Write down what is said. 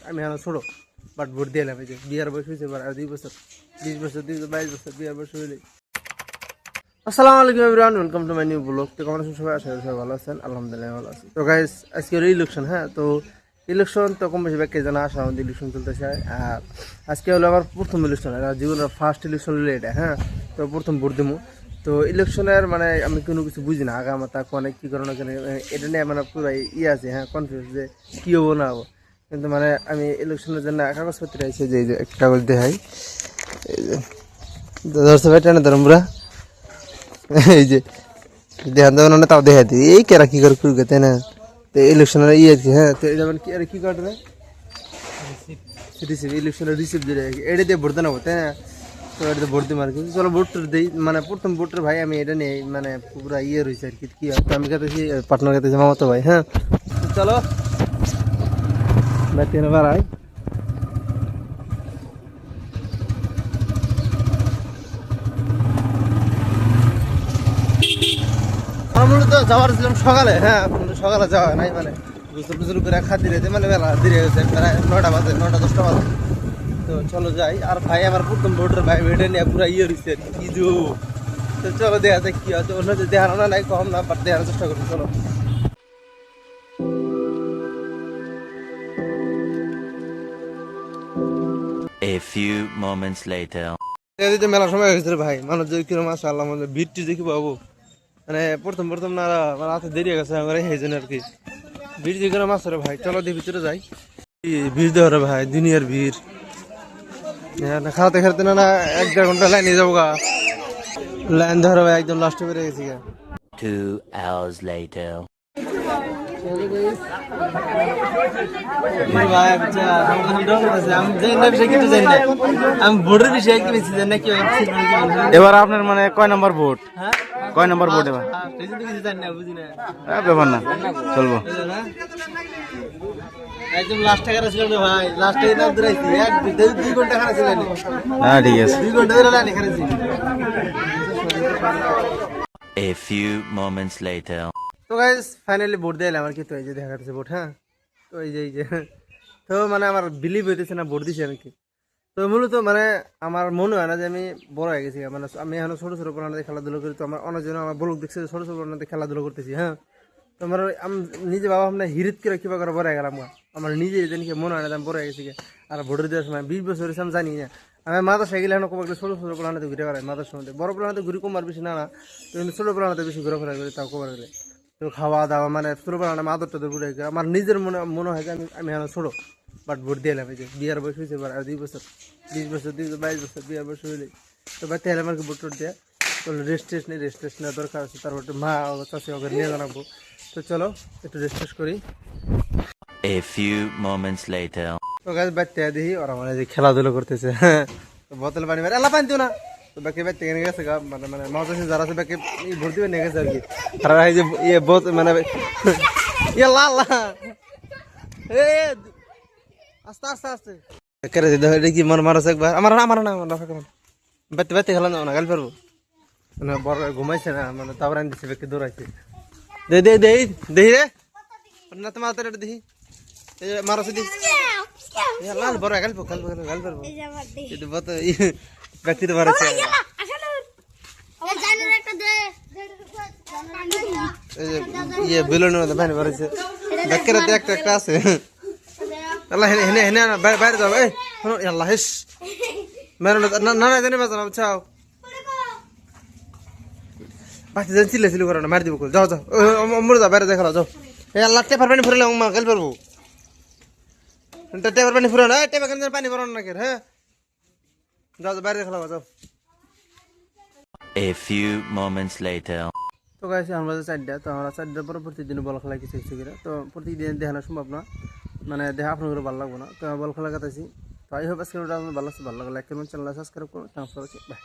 আমি এখন ছোটো বাট ভোট দিয়ে এলাম। এই যে বিয়ার বয়স হয়েছে আর 2 বছর, 20 বছর 22 বছর বিয়ার বয়স হইলে। আসসালামু আলাইকুম everyone, welcome to my new blog. তো কেমন আছেন সবাই? আশা করি সবাই ভালো আছেন। আলহামদুলিল্লাহ ভালো আছি। তো গাইস আজকে হলো ইলেকশন। হ্যাঁ, তো ইলেকশন তো কম বেশি ব্যাখ্যা জানা আসা আমাদের ইলেকশন চলতেছে। আর আজকে হলো আমার প্রথম ইলেকশন, জীবনের ফার্স্ট ইলেকশন হলো এটা। হ্যাঁ, তো প্রথম ভোট দেবো। তো ইলেকশনের মানে আমি কোনো কিছু বুঝি না, আগে আমার তা অনেক কী কারণ এটা নিয়ে মানে পুরো আছে। হ্যাঁ, কনফিউজ যে কী হবো না হবো। কিন্তু মানে আমি ইলেকশনের জন্য কাগজপত্র আছে, যে একটা কাগজ দেখাই, এই যে ধরছে ভাই টেনে ধরমরা, এই যে দেখান দেবেন না, তাও দেখা দিই এই কেরা কী করে করবে, তাই না? তো ইলেকশনের আছে। হ্যাঁ, তো এটা মানে কি আর কি কাটবে রিসিভ, ইলেকশনের রিসিভ দিয়ে এটা দিয়ে ভোট দেবো, তাই না? তো এটাতে ভোট দিই আর কি। চলো ভোট দিই, মানে প্রথম ভোটের ভাই আমি এটা নিয়ে মানে পুরো রয়েছে আর কি। কী হয় তো আমি কাতেছি পার্টনার কাতেছি মামাতো ভাই। হ্যাঁ, তো চলো ভাই তেনে বাড়াই। মূলত যাওয়ার ছিলাম সকালে। হ্যাঁ, কিন্তু সকালে যাওয়া নাই, মানে গুজল টুজল করে খাদ্য দিতে মানে মেলা দেরি হয়েছে, প্রায় 9টা বাজে, 9টা-10টা বাজে। তো চলো যাই। আর ভাই আমার প্রথম ভোটের ভাই এটা নিয়ে পুরো রয়েছে আর কি। তো চলো দেখা যাক কি আছে, অন্য দেখানো না নাই কম না, বাট দেখানোর চেষ্টা করবো। চলো A few moments later. মেলা সময় হয়েছে ভাই, মানুষ যদি কিরম আছে আল্লাহ, মানে ভিড়টি দেখি পাবো। মানে প্রথম না মানে হাতে দেরি হয়ে গেছে আমার এই জন্য আর কি। ভিড় যে কিরম আছে রে ভাই, চলো দিয়ে ভিতরে যাই। ভিড় দেওয়া রে ভাই, দুনিয়ার ভিড়। খাওয়াতে খেলতে না 1-1.5 ঘন্টা লাইনে যাবো গা। লাইন ধরো ভাই, একদম লাস্টে বেড়ে গেছি গা। 2 hours later. এবার আপনার মানে কয় নম্বর ভোট? কয় নম্বর ভোট এবার? ব্যাপার না, চলবো। একদম লাস্টে খারাপ ছিল ভাই, লাস্টে দৌড়াইছি 1-2 ঘন্টা খারাপ ছিল। হ্যাঁ ঠিক আছে। 2 ঘন্টা ধরে লাইনে খারাপ ছিল। A few moments later. তো গাইস ফাইনালি ভোট দিয়ে এলাম আর কি। তো এই যে দেখা যাচ্ছে ভোট। হ্যাঁ, তো এই যে তো মানে আমার বিলিভ হইতেছে না ভোট দিছি আমি কি। তো মূলত মানে আমার মনে হয় না যে আমি বড় হয়ে গেছি। মানে আমি এখন ছোটো ছোটো প্রাণীদের খেলাধুলো করি। তো আমার অনেকজন আমার ব্লগ দেখছে ছোটো ছোটো প্রাণীদের খেলাধুলো করতেছি। হ্যাঁ, তো আমার আমি নিজে বাবা আমরা হিরিত করে কীভাবে করে বড় হয়ে গেলাম। আমার নিজে যেদিনকে মনে হয় না আমি বড় হয়ে গেছি। আর ভোটের দেওয়ার সময় 20 বছর হয়েছে আমি জানি না। আমি মাদার সাইকেল এখন কমার ছোটো ছোটো প্রাণীতে ঘুরে বেড়াই মাদার সময়। বড় প্রাণীতে ঘুরি কমার বেশি না, কিন্তু ছোটো প্রাণীতে বেশি ঘোরাফেরা করি, তাও কমার গেলে। তো খাওয়া দাওয়া মানে ছোটো প্রাণী মাদর টাদর ঘুরে আমার নিজের মনে হয় যে আমি এখন ছোটো বাট ভোট দিয়ে এলাম। এই যে বিয়ার বয়স হয়েছে আর 2 বছর, 20 বছর 22 বছর বিয়ার বয়স হইলে। তো বাড়িতে এলাম আর কি ভোট টোট দিয়ে। তো রেস্ট টেস্ট নেওয়া দরকার আছে। তারপর মা চাষি ওকে নিয়ে জানাবো। তো চলো একটু রেস্ট করি। A few moments later. তো গাছ বাচ্চা দেখি ওরা মানে যে খেলাধুলো করতেছে। হ্যাঁ, তো বোতল পানি মারে আল্লাহ পানি দিও না। তো বাকি বাচ্চা নিয়ে গেছে গা, মানে মাদ্রাসা যারা আছে বাকি ভর্তি করে নিয়ে গেছে আর কি। আর এই যে মানে লাল আস্তে আস্তে আস্তে করে এটা কি মন মারছে একবার। আমার না বাচ্চা বাচ্চা খেলা না গাল পারবো মানে বড় ঘুমাইছে না, মানে তারপর আনি দিচ্ছে ব্যক্তি দৌড়াইছে। দেখি রে না তোমার হাতে দেখি মারছে দি লাল বড় গাল পারবো ব্যক্তি তো মারছে। বেলুনের মধ্যে বাইরে মারছে ব্যাকের একটা আছে। আল্লাহ হেনে হেনে বাইরে যাও। এই আল্লাহ হেস মেরো না জানি বাজানো চাও বাচ্চা যেন চিল্লে করো না, মারি দিব। যাও মরে যাও, বাইরে যাও খেলা যাও। এই আল্লাহ টেপার পানি ফুরালে মা খেল পারবো। টেপার পানি ফুরানো টেপা কেন পানি ভরানো না। হ্যাঁ, যাও বাইরে খেলা যাও। A few moments later. তো গাইছে আমরা 4টা, তো আমরা 4টার পরে প্রতিদিন বল খেলা কিছু করে। তো প্রতিদিন দেখানো সম্ভব না, মানে দেখা আপনার ভালো লাগবো না। তো বল খেলা কাটাইছি। তো আই হোপ আজকে ভালো লাগছে, ভালো লাগলে লাইক করবেন, চ্যানেল সাবস্ক্রাইব করুন। Thanks for watching, by.